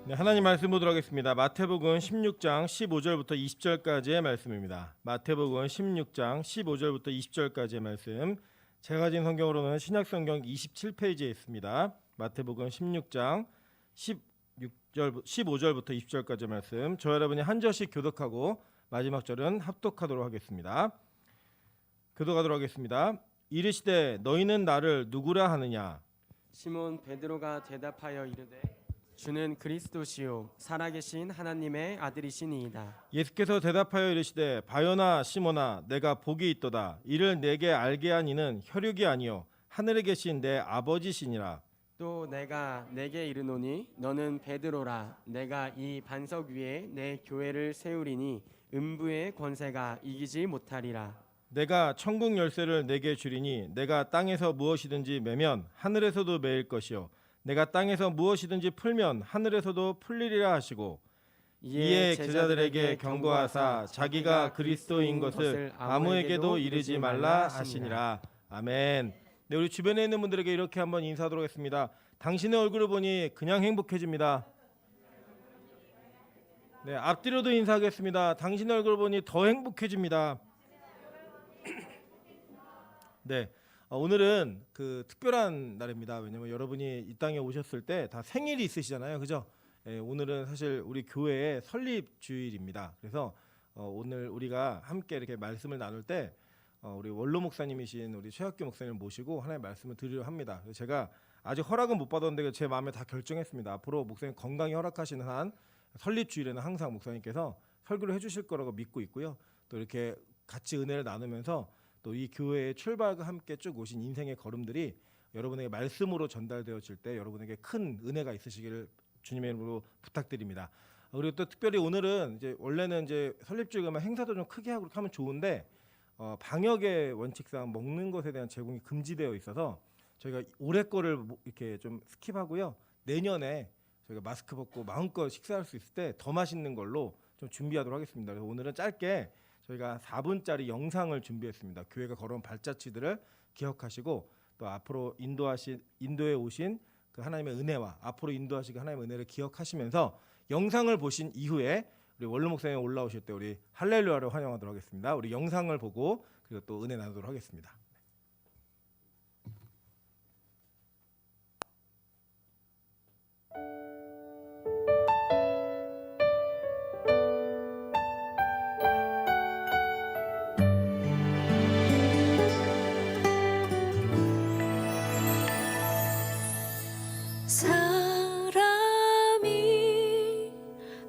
네, 하나님 말씀 보도록 하겠습니다. 마태복음 16장 15절부터 20절까지의 말씀입니다. 마태복음 16장 15절부터 20절까지의 말씀. 제가 가진 성경으로는 신약성경 27페이지에 있습니다. 마태복음 16장 15절부터 20절까지의 말씀. 저 여러분이 한 절씩 교독하고 마지막 절은 합독하도록 하겠습니다. 교독하도록 하겠습니다. 이르시되 너희는 나를 누구라 하느냐? 시몬 베드로가 대답하여 이르되 주는 그리스도시요 살아계신 하나님의 아들이시니이다. 예수께서 대답하여 이르시되 바요나 시몬아 내가 복이 있도다. 이를 내게 알게 한 이는 혈육이 아니요 하늘에 계신 내 아버지시니라. 또 내가 내게 이르노니 너는 베드로라. 내가 이 반석 위에 내 교회를 세우리니 음부의 권세가 이기지 못하리라. 내가 천국 열쇠를 내게 주리니 내가 땅에서 무엇이든지 매면 하늘에서도 매일 것이요 내가 땅에서 무엇이든지 풀면 하늘에서도 풀리리라 하시고 이에 제자들에게 경고하사 자기가 그리스도인 것을 아무에게도 이르지 말라 하시니라. 아멘. 네, 우리 주변에 있는 분들에게 이렇게 한번 인사하도록 하겠습니다. 당신의 얼굴을 보니 그냥 행복해집니다. 네, 앞뒤로도 인사하겠습니다. 당신의 얼굴을 보니 더 행복해집니다. 네, 오늘은 그 특별한 날입니다. 왜냐면 여러분이 이 땅에 오셨을 때 다 생일이 있으시잖아요, 그죠? 오늘은 사실 우리 교회의 설립 주일입니다. 그래서 오늘 우리가 함께 이렇게 말씀을 나눌 때 우리 원로 목사님이신 우리 최학규 목사님을 모시고 하나님의 말씀을 드리려 합니다. 제가 아직 허락은 못 받았는데 제 마음에 다 결정했습니다. 앞으로 목사님 건강히 허락하시는 한 설립 주일에는 항상 목사님께서 설교를 해주실 거라고 믿고 있고요. 또 이렇게 같이 은혜를 나누면서 또 이 교회의 출발과 함께 쭉 오신 인생의 걸음들이 여러분에게 말씀으로 전달되어질 때 여러분에게 큰 은혜가 있으시기를 주님의 이름으로 부탁드립니다. 그리고 또 특별히 오늘은 이제 원래는 이제 설립주일이면 행사도 좀 크게 하고 그렇게 하면 좋은데 방역의 원칙상 먹는 것에 대한 제공이 금지되어 있어서 저희가 올해 거를 이렇게 좀 스킵하고요. 내년에 저희가 마스크 벗고 마음껏 식사할 수 있을 때 더 맛있는 걸로 좀 준비하도록 하겠습니다. 그래서 오늘은 짧게 저희가 4분짜리 영상을 준비했습니다. 교회가 걸어온 발자취들을 기억하시고 또 앞으로 인도에 오신 그 하나님의 은혜와 앞으로 인도하시기 하나님의 은혜를 기억하시면서 영상을 보신 이후에 우리 원로 목사님 올라오실 때 우리 할렐루야를 환영하도록 하겠습니다. 우리 영상을 보고 그리고 또 은혜 나누도록 하겠습니다. 사람이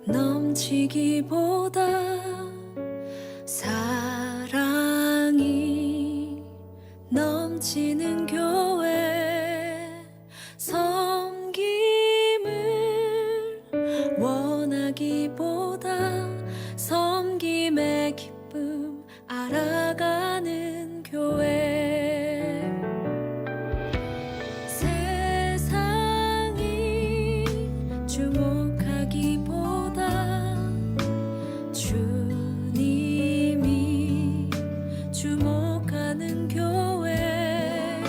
넘치기보다 사랑이 넘치는 교회 섬김을 원하기보다 섬김의 기쁨 알아가는 교회 주목하기보다 주님이 주목하는 교회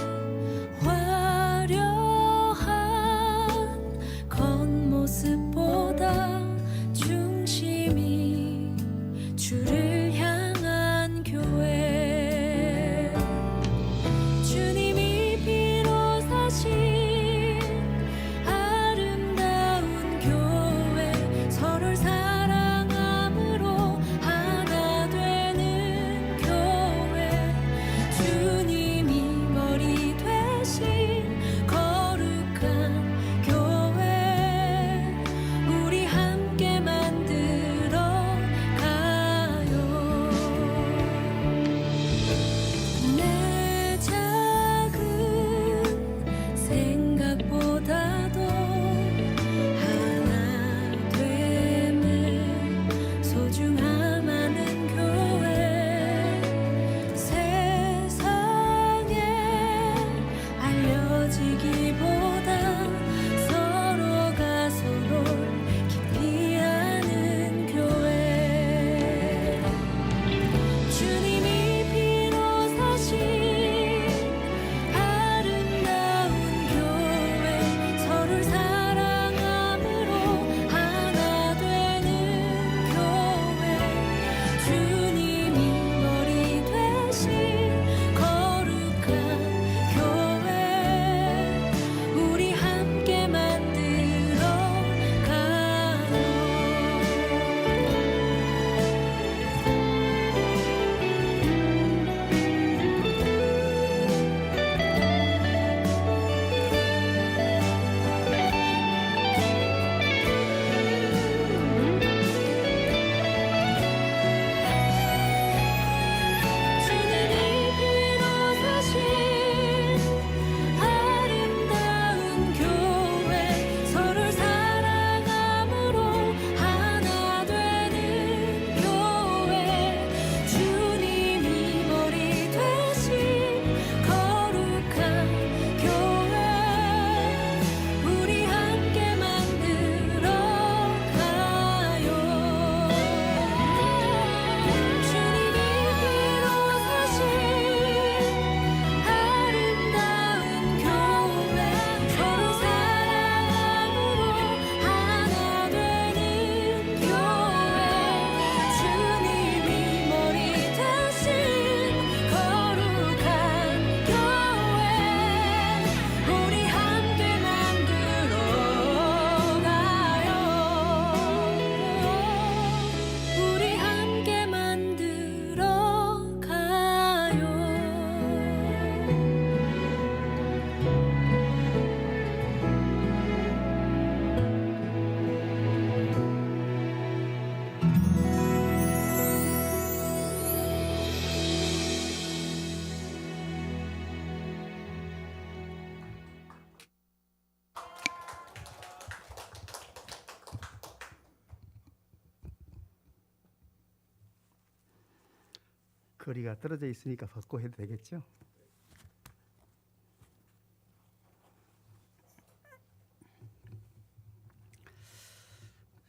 거리가 떨어져 있으니까 벗고 해도 되겠죠?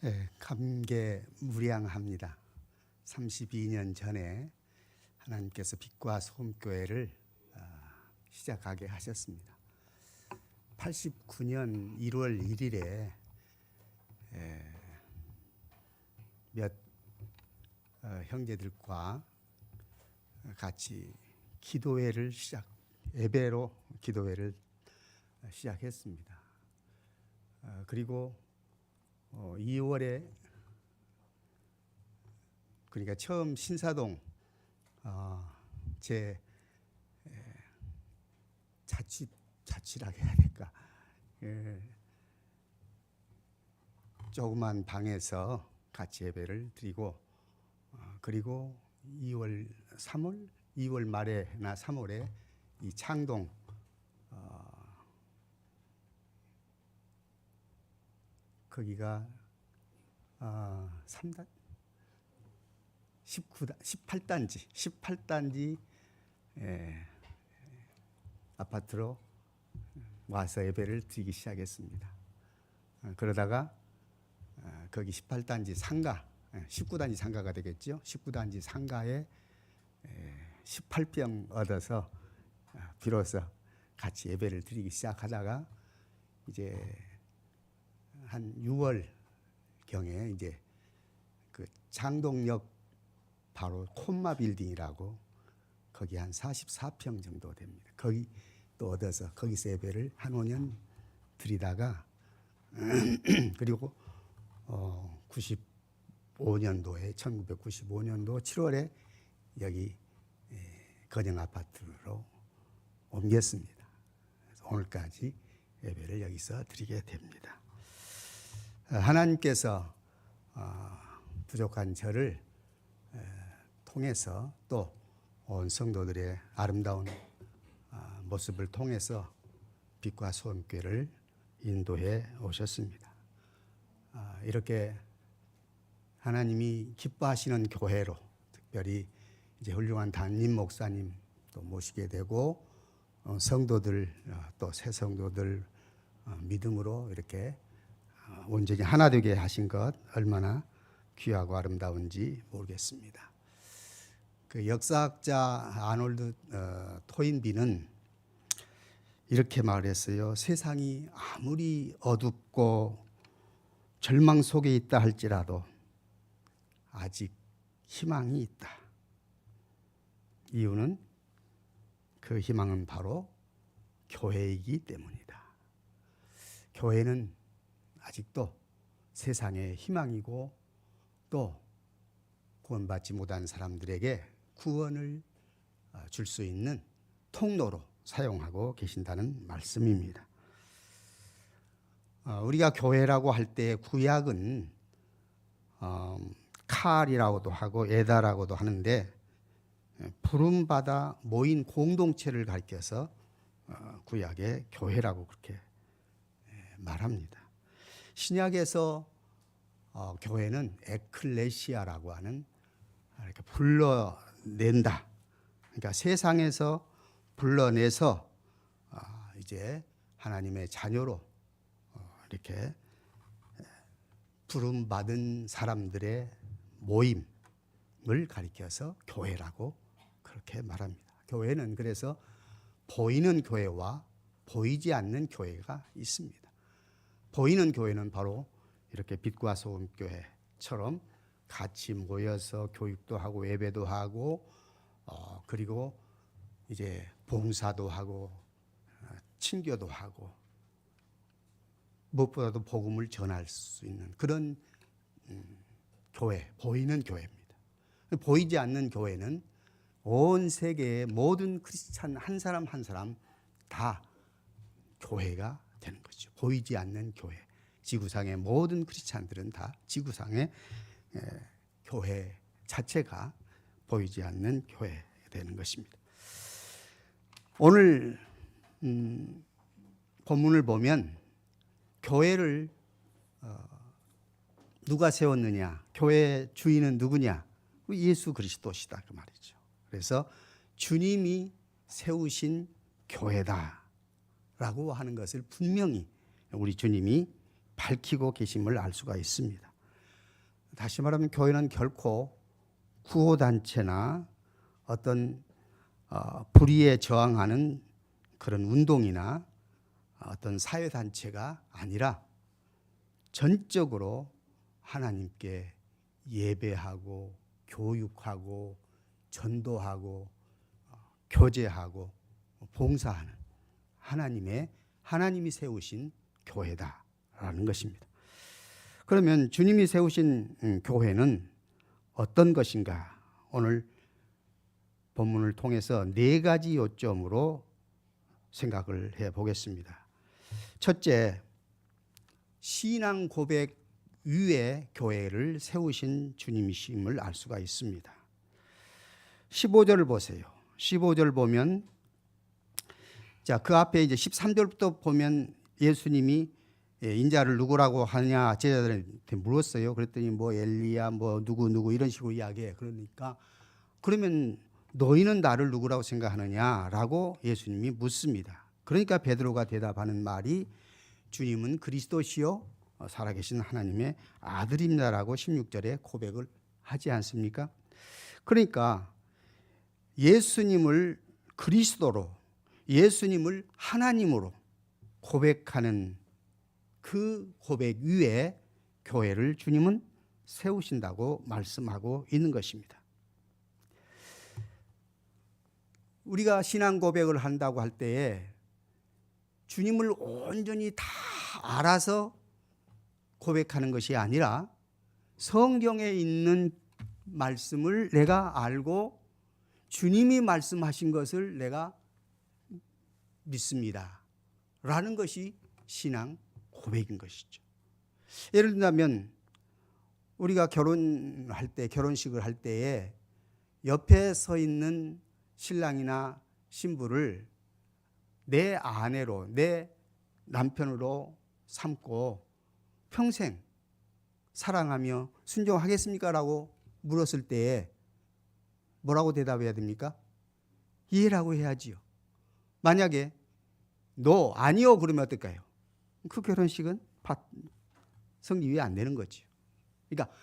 네, 감개무량합니다. 32년 전에 하나님께서 빛과 소금교회를 시작하게 하셨습니다. 89년 1월 1일에 몇 형제들과 같이 예배로 기도회를 시작했습니다. 그리고 2월에 그러니까 처음 신사동 제 자취라고 해야 될까? 조그만 방에서 같이 예배를 드리고 그리고 2월 말에나 3월에 이 창동 거기가 3단 18단지 아파트로 와서 예배를 드리기 시작했습니다. 그러다가 거기 18단지 상가 19단지 상가가 되겠죠. 19단지 상가에 18평 얻어서 비로소 같이 예배를 드리기 시작하다가 이제 한 6월 경에 이제 그 장동역 바로 콤마 빌딩이라고 거기 한 44평 정도 됩니다. 거기 또 얻어서 거기서 예배를 한 5년 드리다가 그리고 1995년도 7월에 여기 건영 아파트로 옮겼습니다. 그래서 오늘까지 예배를 여기서 드리게 됩니다. 하나님께서 부족한 저를 통해서 또 온 성도들의 아름다운 모습을 통해서 빛과 소금교회를 인도해 오셨습니다. 이렇게 하나님이 기뻐하시는 교회로 특별히 이제 훌륭한 담임 목사님 또 모시게 되고 성도들 또 새 성도들 믿음으로 이렇게 온전히 하나 되게 하신 것 얼마나 귀하고 아름다운지 모르겠습니다. 그 역사학자 아놀드 토인비는 이렇게 말했어요. 세상이 아무리 어둡고 절망 속에 있다 할지라도 아직 희망이 있다. 이유는 그 희망은 바로 교회이기 때문이다. 교회는 아직도 세상의 희망이고 또 구원받지 못한 사람들에게 구원을 줄 수 있는 통로로 사용하고 계신다는 말씀입니다. 우리가 교회라고 할 때 구약은 칼이라고도 하고 에다라고도 하는데 부름받아 모인 공동체를 가리켜서 구약의 교회라고 그렇게 말합니다. 신약에서 교회는 에클레시아라고 하는 이렇게 불러낸다. 그러니까 세상에서 불러내서 이제 하나님의 자녀로 이렇게 부름받은 사람들의 모임을 가리켜서 교회라고 그렇게 말합니다. 교회는 그래서 보이는 교회와 보이지 않는 교회가 있습니다. 보이는 교회는 바로 이렇게 빛과 소금 교회처럼 같이 모여서 교육도 하고 예배도 하고 그리고 이제 봉사도 하고 친교도 하고 무엇보다도 복음을 전할 수 있는 그런 교회, 보이는 교회입니다. 보이지 않는 교회는 온 세계의 모든 크리스찬 한 사람 한 사람 다 교회가 되는 거죠. 보이지 않는 교회. 지구상의 모든 크리스찬들은 다 지구상의 교회 자체가 보이지 않는 교회가 되는 것입니다. 오늘 본문을 보면 교회를 누가 세웠느냐, 교회 주인은 누구냐? 예수 그리스도시다 그 말이죠. 그래서 주님이 세우신 교회다라고 하는 것을 분명히 우리 주님이 밝히고 계심을 알 수가 있습니다. 다시 말하면 교회는 결코 구호단체나 어떤 불의에 저항하는 그런 운동이나 어떤 사회단체가 아니라 전적으로 하나님께 예배하고 교육하고 전도하고 교제하고 봉사하는 하나님이 세우신 교회다라는 것입니다. 그러면 주님이 세우신 교회는 어떤 것인가? 오늘 본문을 통해서 4가지 요점으로 생각을 해보겠습니다. 첫째, 신앙 고백 위에 교회를 세우신 주님이심을 알 수가 있습니다. 15절을 보세요. 15절 보면 그 앞에 이제 13절부터 보면 예수님이 인자를 누구라고 하냐 제자들한테 물었어요. 그랬더니 뭐 엘리야 뭐 누구 이런 식으로 이야기해. 그러니까 그러면 너희는 나를 누구라고 생각하느냐라고 예수님이 묻습니다. 그러니까 베드로가 대답하는 말이 주님은 그리스도시요 살아계신 하나님의 아들입니다라고 16절에 고백을 하지 않습니까? 그러니까 예수님을 그리스도로, 예수님을 하나님으로 고백하는 그 고백 위에 교회를 주님은 세우신다고 말씀하고 있는 것입니다. 우리가 신앙 고백을 한다고 할 때에 주님을 온전히 다 알아서 고백하는 것이 아니라 성경에 있는 말씀을 내가 알고 주님이 말씀하신 것을 내가 믿습니다 라는 것이 신앙 고백인 것이죠. 예를 들면 우리가 결혼할 때, 결혼식을 할 때에 옆에 서 있는 신랑이나 신부를 내 아내로, 내 남편으로 삼고 평생 사랑하며 순종하겠습니까? 라고 물었을 때에 뭐라고 대답해야 됩니까? 예라고 해야지요. 만약에 너 아니요 그러면 어떨까요? 그 결혼식은 성립이 안 되는 거죠. 그러니까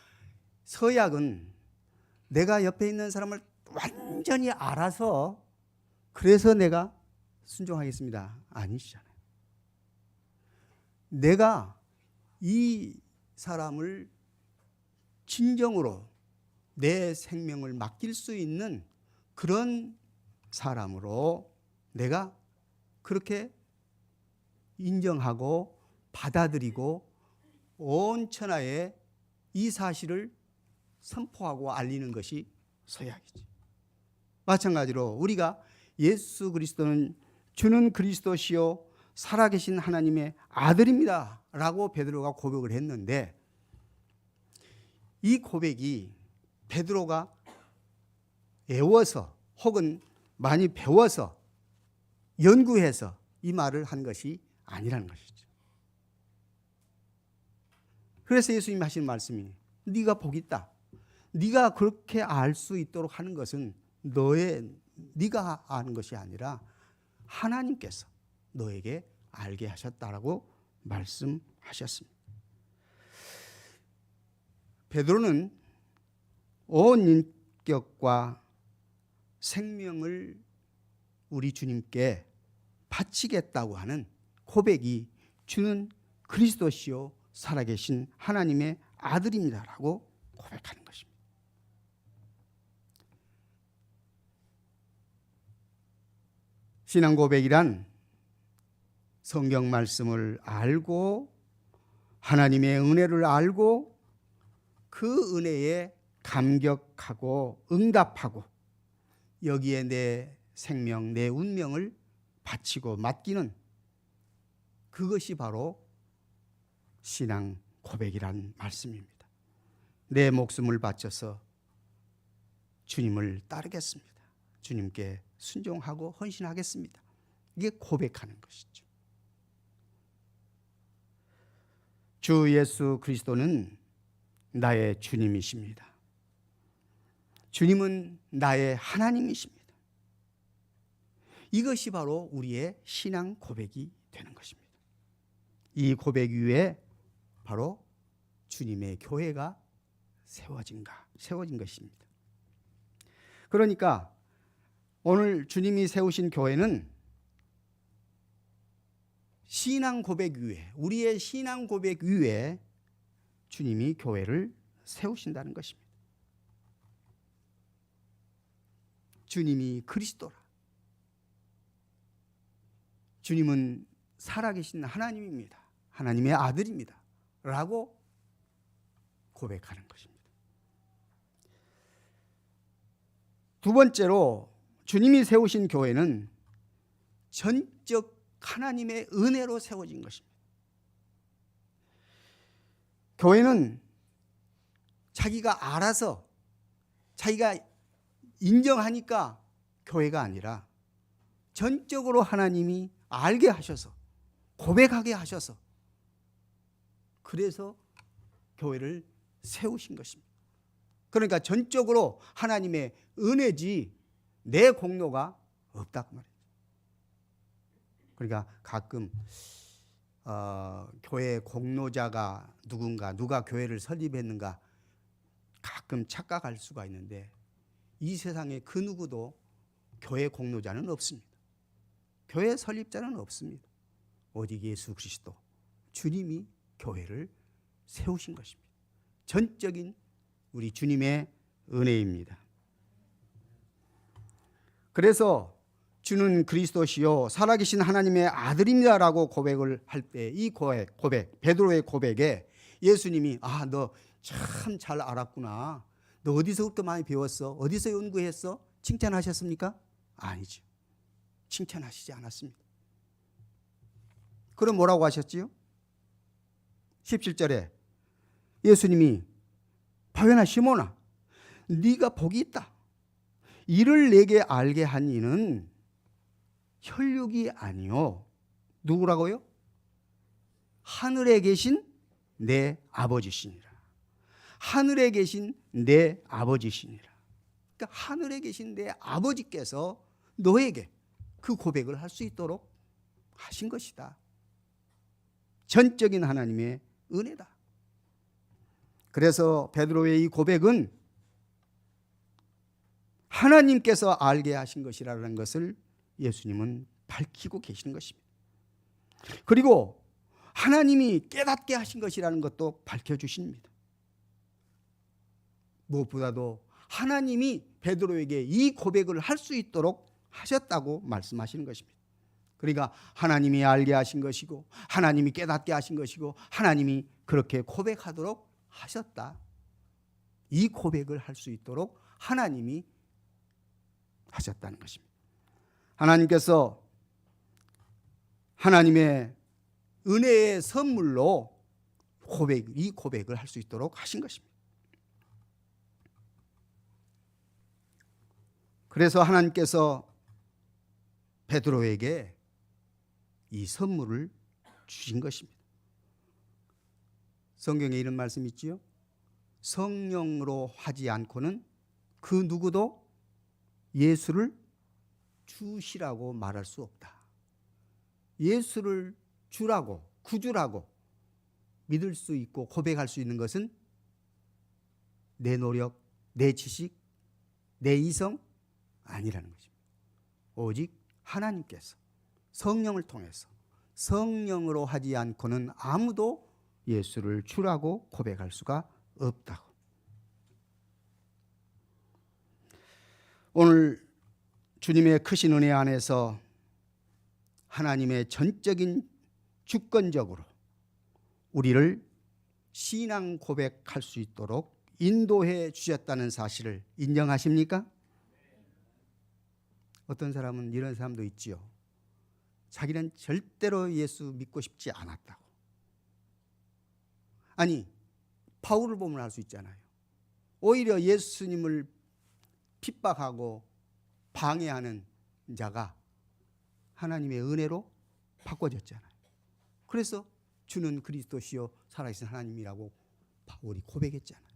서약은 내가 옆에 있는 사람을 완전히 알아서 그래서 내가 순종하겠습니다. 아니시잖아요. 내가 이 사람을 진정으로 내 생명을 맡길 수 있는 그런 사람으로 내가 그렇게 인정하고 받아들이고 온 천하에 이 사실을 선포하고 알리는 것이 서약이지. 마찬가지로 우리가 예수 그리스도는 주는 그리스도시요 살아계신 하나님의 아들입니다 라고 베드로가 고백을 했는데 이 고백이 베드로가 애워서 혹은 많이 배워서 연구해서 이 말을 한 것이 아니라는 것이죠. 그래서 예수님이 하시는 말씀이 네가 복 있다. 네가 그렇게 알 수 있도록 하는 것은 네가 아는 것이 아니라 하나님께서 너에게 알게 하셨다라고 말씀하셨습니다. 베드로는 온 인격과 생명을 우리 주님께 바치겠다고 하는 고백이 주는 그리스도시요 살아계신 하나님의 아들입니다라고 고백하는 것입니다. 신앙 고백이란 성경 말씀을 알고 하나님의 은혜를 알고 그 은혜에 감격하고 응답하고 여기에 내 생명, 내 운명을 바치고 맡기는 그것이 바로 신앙 고백이란 말씀입니다. 내 목숨을 바쳐서 주님을 따르겠습니다. 주님께 순종하고 헌신하겠습니다. 이게 고백하는 것이죠. 주 예수 그리스도는 나의 주님이십니다. 주님은 나의 하나님이십니다. 이것이 바로 우리의 신앙 고백이 되는 것입니다. 이 고백 위에 바로 주님의 교회가 세워진 것입니다. 그러니까 오늘 주님이 세우신 교회는 신앙 고백 위에, 우리의 신앙 고백 위에 주님이 교회를 세우신다는 것입니다. 주님이 그리스도라. 주님은 살아계신 하나님입니다. 하나님의 아들입니다. 라고 고백하는 것입니다. 두 번째로 주님이 세우신 교회는 전적 하나님의 은혜로 세워진 것입니다. 교회는 자기가 알아서 자기가 인정하니까 교회가 아니라 전적으로 하나님이 알게 하셔서 고백하게 하셔서 그래서 교회를 세우신 것입니다. 그러니까 전적으로 하나님의 은혜지 내 공로가 없다고 말이에요. 그러니까 가끔 교회 공로자가 누가 교회를 설립했는가 가끔 착각할 수가 있는데 이 세상에 그 누구도 교회 공로자는 없습니다. 교회 설립자는 없습니다. 오직 예수 그리스도 주님이 교회를 세우신 것입니다. 전적인 우리 주님의 은혜입니다. 그래서 주는 그리스도시요 살아계신 하나님의 아들입니다라고 고백을 할 때 이 고백 베드로의 고백에 예수님이 너 참 잘 알았구나. 너 어디서부터 많이 배웠어? 어디서 연구했어? 칭찬하셨습니까? 아니죠. 칭찬하시지 않았습니다. 그럼 뭐라고 하셨지요? 17절에 예수님이 바요나 시몬아 네가 복이 있다. 이를 내게 알게 한 이는 혈육이 아니요 누구라고요? 하늘에 계신 내 아버지시니라. 하늘에 계신 내 아버지시니라. 그러니까 하늘에 계신 내 아버지께서 너에게 그 고백을 할 수 있도록 하신 것이다. 전적인 하나님의 은혜다. 그래서 베드로의 이 고백은 하나님께서 알게 하신 것이라는 것을 예수님은 밝히고 계시는 것입니다. 그리고 하나님이 깨닫게 하신 것이라는 것도 밝혀주십니다. 무엇보다도 하나님이 베드로에게 이 고백을 할 수 있도록 하셨다고 말씀하시는 것입니다. 그러니까 하나님이 알게 하신 것이고 하나님이 깨닫게 하신 것이고 하나님이 그렇게 고백하도록 하셨다. 이 고백을 할 수 있도록 하나님이 하셨다는 것입니다. 하나님께서 하나님의 은혜의 선물로 이 고백을 할 수 있도록 하신 것입니다. 그래서 하나님께서 베드로에게 이 선물을 주신 것입니다. 성경에 이런 말씀이 있지요. 성령으로 하지 않고는 그 누구도 예수를 주시라고 말할 수 없다. 예수를 주라고 구주라고 믿을 수 있고 고백할 수 있는 것은 내 노력, 내 지식, 내 이성 아니라는 것입니다. 오직 하나님께서 성령을 통해서 성령으로 하지 않고는 아무도 예수를 주라고 고백할 수가 없다고. 오늘 주님의 크신 은혜 안에서 하나님의 전적인 주권적으로 우리를 신앙 고백할 수 있도록 인도해 주셨다는 사실을 인정하십니까? 어떤 사람은 이런 사람도 있지요. 자기는 절대로 예수 믿고 싶지 않았다고. 아니, 바울을 보면 알 수 있잖아요. 오히려 예수님을 핍박하고 방해하는 자가 하나님의 은혜로 바꿔졌잖아요. 그래서 주는 그리스도시요 살아계신 하나님이라고 바울이 고백했잖아요.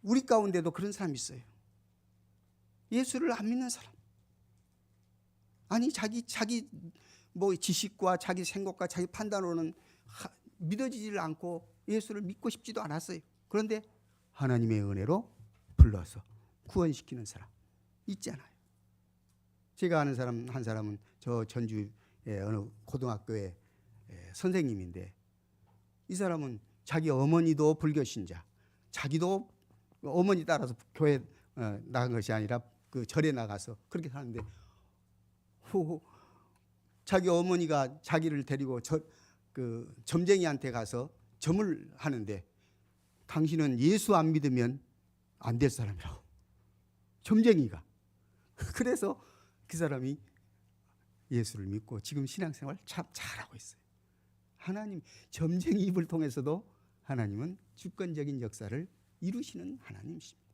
우리 가운데도 그런 사람이 있어요. 예수를 안 믿는 사람. 아니 자기 뭐 지식과 자기 생각과 자기 판단으로는 믿어지지를 않고 예수를 믿고 싶지도 않았어요. 그런데 하나님의 은혜로 불러서 구원시키는 사람 있잖아요. 제가 아는 사람 한 사람은 저 전주의 어느 고등학교의 선생님인데, 이 사람은 자기 어머니도 불교 신자, 자기도 어머니 따라서 교회 나간 것이 아니라 그 절에 나가서 그렇게 사는데, 자기 어머니가 자기를 데리고 그 점쟁이한테 가서 점을 하는데, 당신은 예수 안 믿으면 안 될 사람이라고, 점쟁이가. 그래서 그 사람이 예수를 믿고 지금 신앙생활 참 잘하고 있어요. 하나님, 점쟁이 입을 통해서도 하나님은 주권적인 역사를 이루시는 하나님이십니다.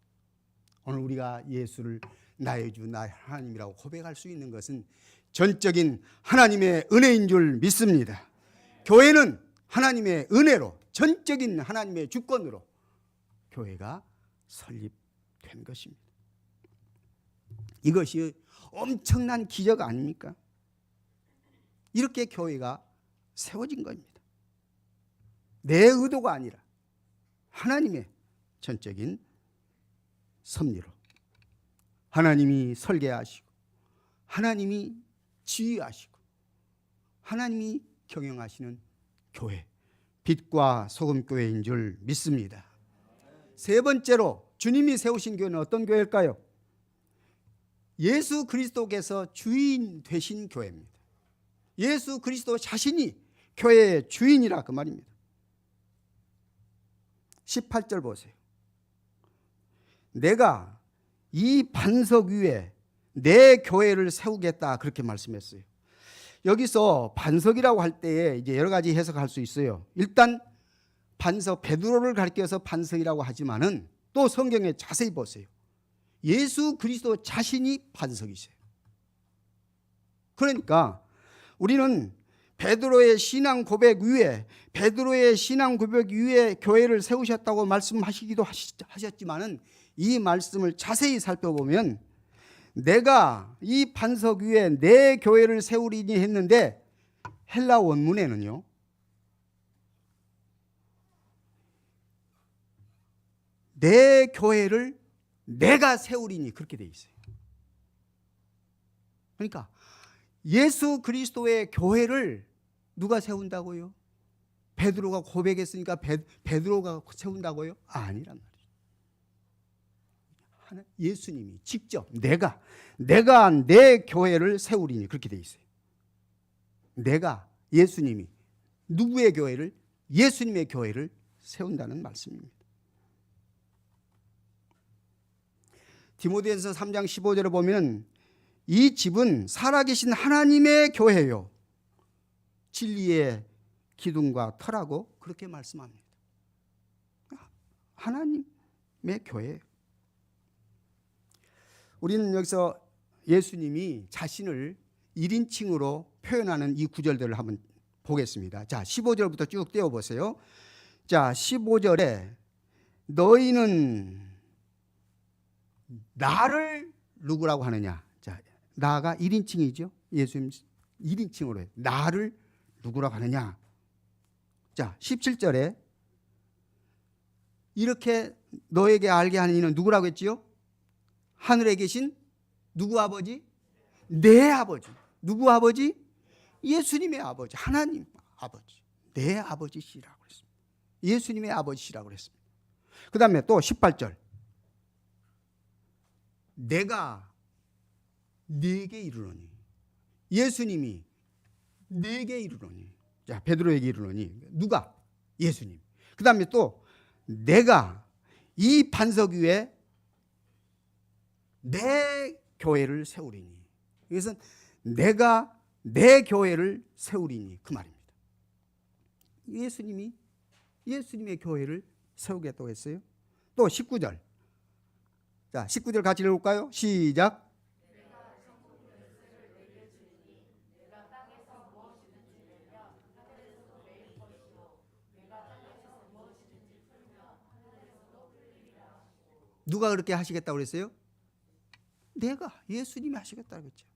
오늘 우리가 예수를 나의 주, 나의 하나님이라고 고백할 수 있는 것은 전적인 하나님의 은혜인 줄 믿습니다. 교회는 하나님의 은혜로, 전적인 하나님의 주권으로 교회가 설립된 것입니다. 이것이 엄청난 기적 아닙니까? 이렇게 교회가 세워진 겁니다. 내 의도가 아니라 하나님의 전적인 섭리로 하나님이 설계하시고 하나님이 지휘하시고 하나님이 경영하시는 교회, 빛과 소금 교회인 줄 믿습니다. 세 번째로 주님이 세우신 교회는 어떤 교회일까요? 예수 그리스도께서 주인 되신 교회입니다. 예수 그리스도 자신이 교회의 주인이라 그 말입니다. 18절 보세요. 내가 이 반석 위에 내 교회를 세우겠다, 그렇게 말씀했어요. 여기서 반석이라고 할 때에 이제 여러 가지 해석할 수 있어요. 일단 반석, 베드로를 가리켜서 반석이라고 하지만은 또 성경에 자세히 보세요. 예수 그리스도 자신이 반석이세요. 그러니까 우리는 베드로의 신앙 고백 위에, 베드로의 신앙 고백 위에 교회를 세우셨다고 말씀하시기도 하셨지만은, 이 말씀을 자세히 살펴보면 내가 이 반석 위에 내 교회를 세우리니 했는데, 헬라 원문에는요, 내 교회를 내가 세우리니 그렇게 돼 있어요. 그러니까 예수 그리스도의 교회를 누가 세운다고요? 베드로가 고백했으니까 베드로가 세운다고요? 아니란 말이에요. 예수님이 직접 내가 내 교회를 세우리니 그렇게 돼 있어요. 내가, 예수님이 누구의 교회를? 예수님의 교회를 세운다는 말씀입니다. 디모데전서 3장 15절에 보면 이 집은 살아계신 하나님의 교회요, 진리의 기둥과 터라고 그렇게 말씀합니다. 하나님의 교회. 우리는 여기서 예수님이 자신을 1인칭으로 표현하는 이 구절들을 한번 보겠습니다. 자, 15절부터 쭉 떼어보세요. 자, 15절에 너희는 나를 누구라고 하느냐. 자, 나가 1인칭이죠. 예수님 1인칭으로 해. 나를 누구라고 하느냐. 자, 17절에 이렇게 너에게 알게 하는 이는 누구라고 했지요? 하늘에 계신 누구 아버지? 내 아버지. 누구 아버지? 예수님의 아버지, 하나님 아버지, 내 아버지시라고 했습니다. 예수님의 아버지시라고 했습니다. 그 다음에 또 18절, 내가 네게 이르노니, 예수님이 네게 이르노니. 자, 베드로에게 이르노니 누가? 예수님. 그 다음에 또 내가 이 반석 위에 내 교회를 세우리니. 이것은 내가 내 교회를 세우리니 그 말입니다. 예수님이 예수님의 교회를 세우겠다고 했어요. 또 19절. 자, 19절 같이 읽을까요? 시작. 누가 그렇게 하시겠다고 그랬어요? 내가, 예수님이 하시겠다고 그랬죠.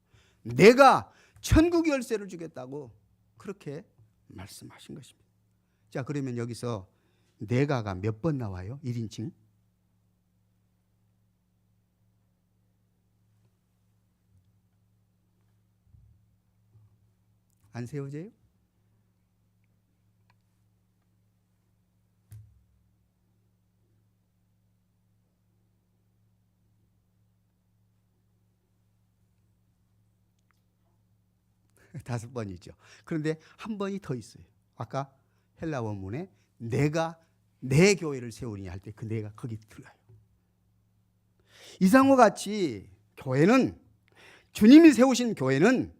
내가 천국 열쇠를 주겠다고 그렇게 말씀하신 것입니다. 자, 그러면 여기서 내가가 몇 번 나와요? 1인칭? 안 세워져요? 다섯 번이죠. 그런데 한 번이 더 있어요. 아까 헬라 원문에 내가 내 교회를 세우리니 할 때 그 내가 거기 들어가요. 이상과 같이 교회는, 주님이 세우신 교회는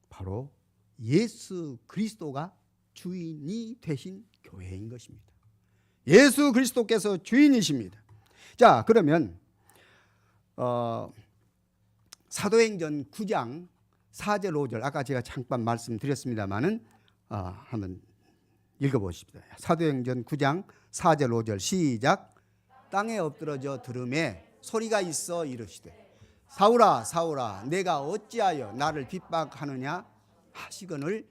바로 예수 그리스도가 주인이 되신 교회인 것입니다. 예수 그리스도께서 주인이십니다. 자, 그러면 사도행전 9장 4절 5절 아까 제가 잠깐 말씀드렸습니다마는 한번 읽어보십시다. 사도행전 9장 4절 5절 시작. 땅에 엎드러져 들음에 소리가 있어 이르시되 사울아 사울아 내가 어찌하여 나를 핍박하느냐 하시거늘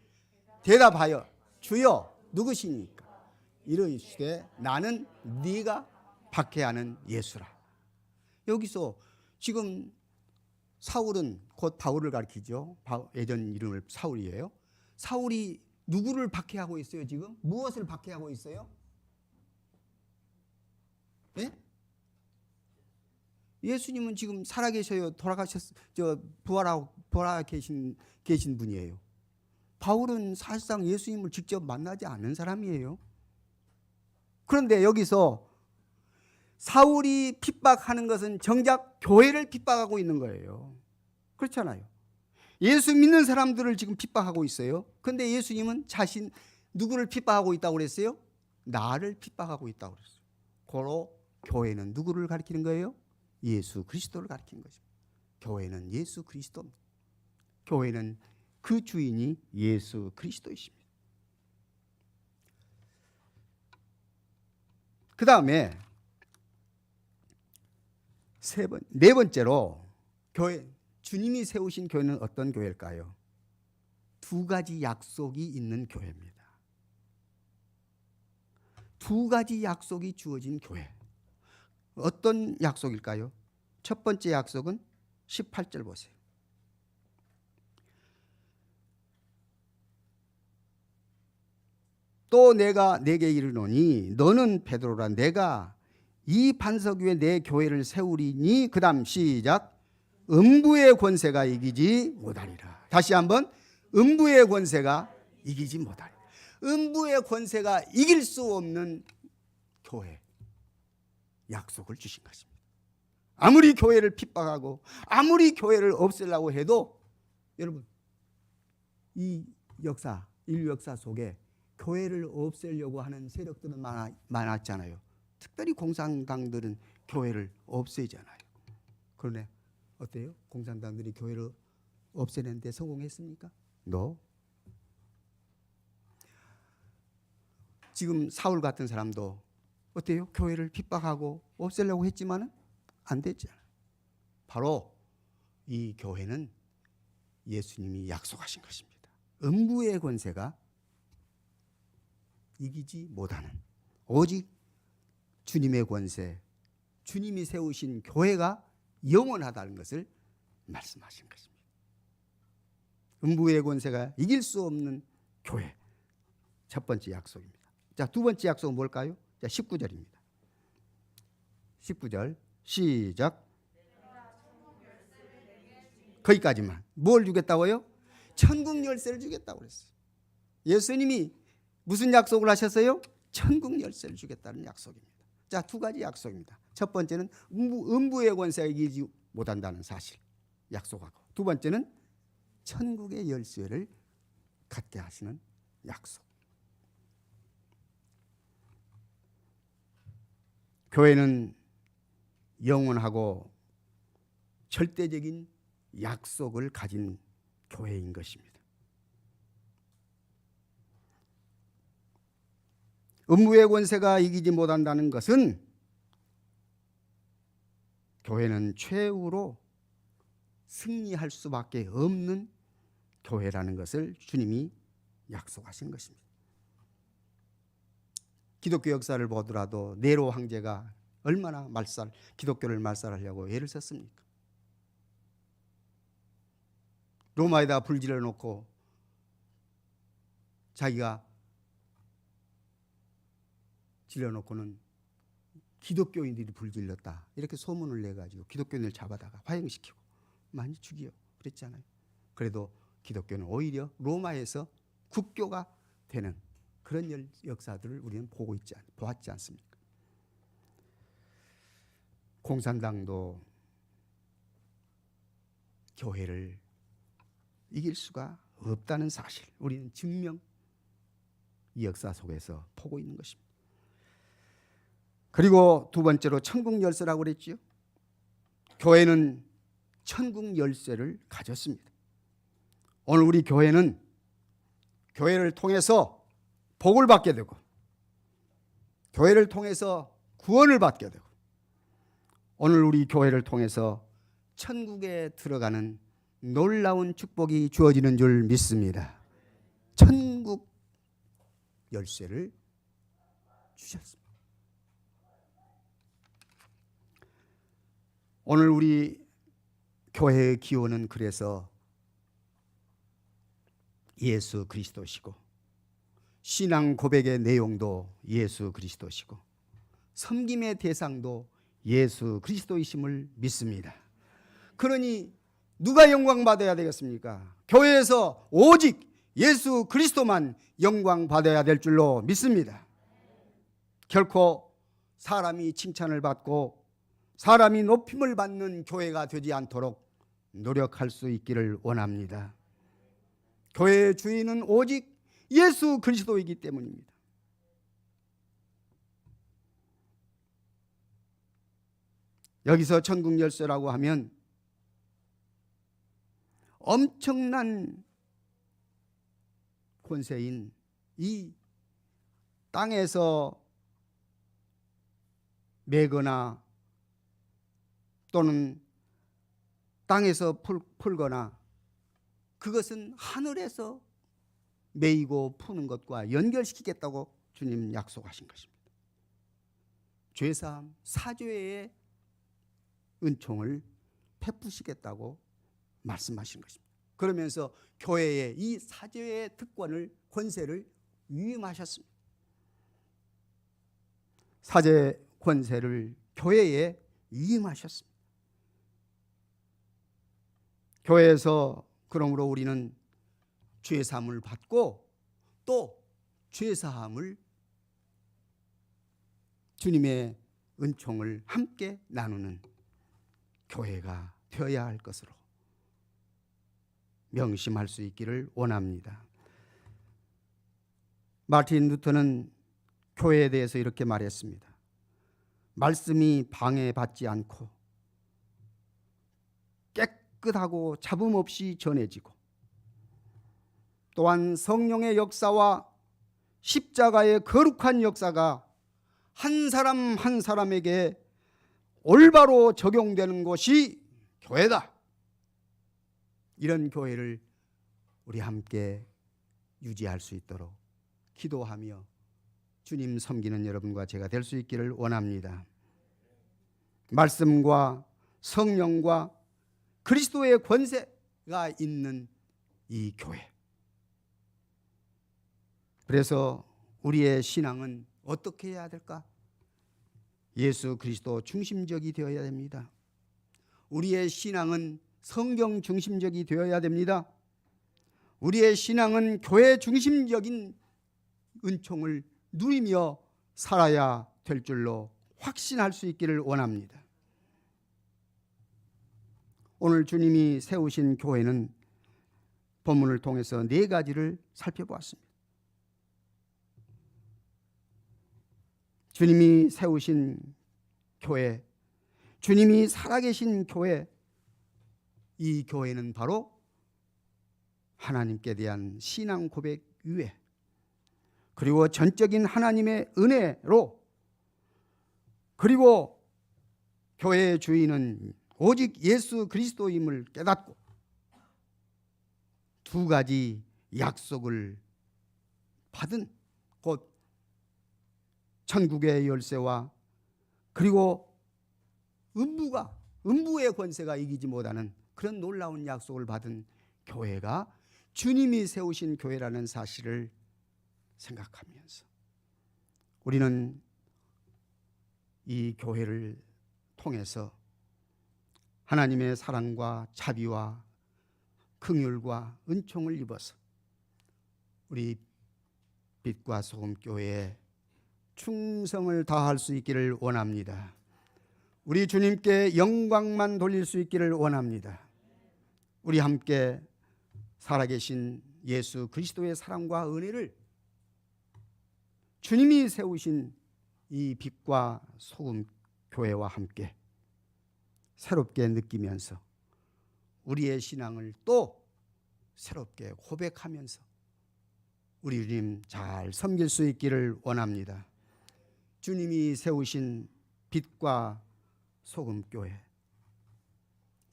대답하여 주여 누구시니까 이르시되 나는 네가 박해하는 예수라. 여기서 지금 사울은 곧 바울을 가리키죠. 예전 이름을 사울이에요. 사울이 누구를 박해하고 있어요? 지금 무엇을 박해하고 있어요? 네? 예수님은 지금 살아계셔요. 부활하 계신 분이에요. 바울은 사실상 예수님을 직접 만나지 않는 사람이에요. 그런데 여기서 사울이 핍박하는 것은 정작 교회를 핍박하고 있는 거예요. 그렇잖아요. 예수 믿는 사람들을 지금 핍박하고 있어요. 그런데 예수님은 누구를 핍박하고 있다고 그랬어요? 나를 핍박하고 있다고 그랬어요. 고로 교회는 누구를 가리키는 거예요? 예수 그리스도를 가리키는 것입니다. 교회는 예수 그리스도입니다. 교회는 그 주인이 예수 그리스도이십니다. 그 다음에 네 번째로 교회, 주님이 세우신 교회는 어떤 교회일까요? 두 가지 약속이 있는 교회입니다. 두 가지 약속이 주어진 교회. 어떤 약속일까요? 첫 번째 약속은 18절 보세요. 또 내가 네게 이르노니 너는 베드로라 내가 이 반석 위에 내 교회를 세우리니 그 다음 시작. 음부의 권세가 이기지 못하리라. 다시 한번 음부의 권세가 이기지 못하리라. 음부의 권세가 이길 수 없는 교회 약속을 주신 것입니다. 아무리 교회를 핍박하고 아무리 교회를 없애려고 해도 여러분 이 역사, 인류 역사 속에 교회를 없애려고 하는 세력들은 많았잖아요. 특별히 공산당들은 교회를 없애잖아요. 그런데 어때요? 공산당들이 교회를 없애는 데 성공했습니까? No. 지금 사울 같은 사람도 어때요? 교회를 핍박하고 없애려고 했지만은 안 됐잖아요. 바로 이 교회는 예수님이 약속하신 것입니다. 음부의 권세가 이기지 못하는 오직 주님의 권세, 주님이 세우신 교회가 영원하다는 것을 말씀하신 것입니다. 음부의 권세가 이길 수 없는 교회, 첫 번째 약속입니다. 자, 두 번째 약속은 뭘까요? 자, 19절입니다. 19절 시작. 거기까지만. 뭘 주겠다고요? 천국 열쇠를 주겠다고 그랬어요. 예수님이 무슨 약속을 하셨어요? 천국 열쇠를 주겠다는 약속입니다. 자, 두 가지 약속입니다. 첫 번째는 음부의 권세가 이기지 못한다는 사실 약속하고, 두 번째는 천국의 열쇠를 갖게 하시는 약속. 교회는 영원하고 절대적인 약속을 가진 교회인 것입니다. 음부의 권세가 이기지 못한다는 것은 교회는 최후로 승리할 수밖에 없는 교회라는 것을 주님이 약속하신 것입니다. 기독교 역사를 보더라도 네로 황제가 얼마나 기독교를 말살하려고 애를 썼습니까? 로마에다 불질러 놓고 자기가 질러놓고는 기독교인들이 불질렀다 이렇게 소문을 내가지고 기독교인을 잡아다가 화형시키고 많이 죽여 그랬잖아요. 그래도 기독교는 오히려 로마에서 국교가 되는 그런 역사들을 우리는 보았지 않습니까? 공산당도 교회를 이길 수가 없다는 사실, 우리는 증명 이 역사 속에서 보고 있는 것입니다. 그리고 두 번째로 천국 열쇠라고 그랬죠. 교회는 천국 열쇠를 가졌습니다. 오늘 우리 교회는 교회를 통해서 복을 받게 되고 교회를 통해서 구원을 받게 되고 오늘 우리 교회를 통해서 천국에 들어가는 놀라운 축복이 주어지는 줄 믿습니다. 천국 열쇠를 주셨습니다. 오늘 우리 교회의 기원은 그래서 예수 그리스도시고 신앙 고백의 내용도 예수 그리스도시고 섬김의 대상도 예수 그리스도이심을 믿습니다. 그러니 누가 영광 받아야 되겠습니까? 교회에서 오직 예수 그리스도만 영광 받아야 될 줄로 믿습니다. 결코 사람이 칭찬을 받고 사람이 높임을 받는 교회가 되지 않도록 노력할 수 있기를 원합니다. 교회의 주인은 오직 예수 그리스도이기 때문입니다. 여기서 천국 열쇠라고 하면 엄청난 권세인 이 땅에서 매거나 또는 땅에서 풀거나 그것은 하늘에서 매이고 푸는 것과 연결시키겠다고 주님 약속하신 것입니다. 죄사함, 사죄의 은총을 베푸시겠다고 말씀하신 것입니다. 그러면서 교회에 이 사죄의 특권을, 권세를 위임하셨습니다. 사죄 권세를 교회에 위임하셨습니다. 교회에서 그러므로 우리는 죄사함을 받고 또 죄사함을 주님의 은총을 함께 나누는 교회가 되어야 할 것으로 명심할 수 있기를 원합니다. 마틴 루터는 교회에 대해서 이렇게 말했습니다. 말씀이 방해받지 않고 깨끗하고 잡음 없이 전해지고 또한 성령의 역사와 십자가의 거룩한 역사가 한 사람 한 사람에게 올바로 적용되는 곳이 교회다. 이런 교회를 우리 함께 유지할 수 있도록 기도하며 주님 섬기는 여러분과 제가 될 수 있기를 원합니다. 말씀과 성령과 그리스도의 권세가 있는 이 교회. 그래서 우리의 신앙은 어떻게 해야 될까? 예수 그리스도 중심적이 되어야 됩니다. 우리의 신앙은 성경 중심적이 되어야 됩니다. 우리의 신앙은 교회 중심적인 은총을 누리며 살아야 될 줄로 확신할 수 있기를 원합니다. 오늘 주님이 세우신 교회는 본문을 통해서 4가지를 살펴보았습니다. 주님이 세우신 교회, 주님이 살아계신 교회, 이 교회는 바로 하나님께 대한 신앙 고백 위에 그리고 전적인 하나님의 은혜로 그리고 교회의 주인은 오직 예수 그리스도임을 깨닫고 두 가지 약속을 받은 곧 천국의 열쇠와 그리고 음부의 권세가 이기지 못하는 그런 놀라운 약속을 받은 교회가 주님이 세우신 교회라는 사실을 생각하면서 우리는 이 교회를 통해서 하나님의 사랑과 자비와 긍휼과 은총을 입어서 우리 빛과 소금 교회에 충성을 다할 수 있기를 원합니다. 우리 주님께 영광만 돌릴 수 있기를 원합니다. 우리 함께 살아계신 예수 그리스도의 사랑과 은혜를 주님이 세우신 이 빛과 소금 교회와 함께 새롭게 느끼면서 우리의 신앙을 또 새롭게 고백하면서 우리 주님 잘 섬길 수 있기를 원합니다. 주님이 세우신 빛과 소금 교회,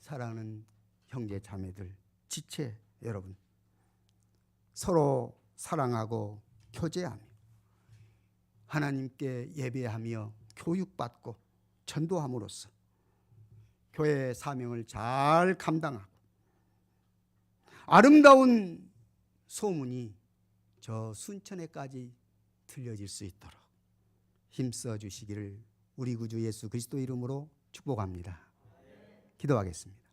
사랑하는 형제 자매들, 지체 여러분, 서로 사랑하고 교제하며 하나님께 예배하며 교육받고 전도함으로써 교회의 사명을 잘 감당하고 아름다운 소문이 저 순천에까지 들려질 수 있도록 힘써 주시기를 우리 구주 예수 그리스도 이름으로 축복합니다. 기도하겠습니다.